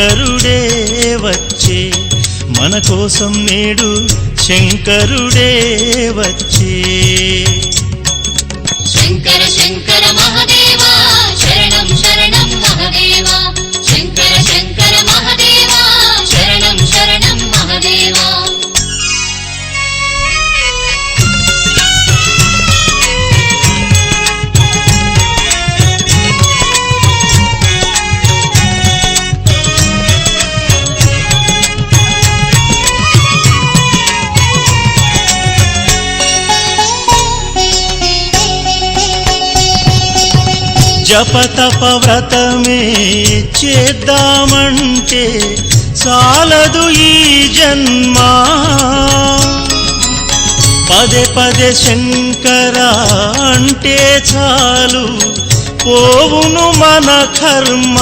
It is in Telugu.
శంకరుడే వచ్చే మన కోసం నేడు శంకరుడే వచ్చే శంకర శంకర మహదేవా శరణం శరణం మహదేవా శంకర శంకర మహదేవా శరణం శరణం మహదేవా జపతప వ్రతమే చేద్దామంటే చాలదు ఈ జన్మ పదే పదే శంకర అంటే చాలు పోవును మన కర్మ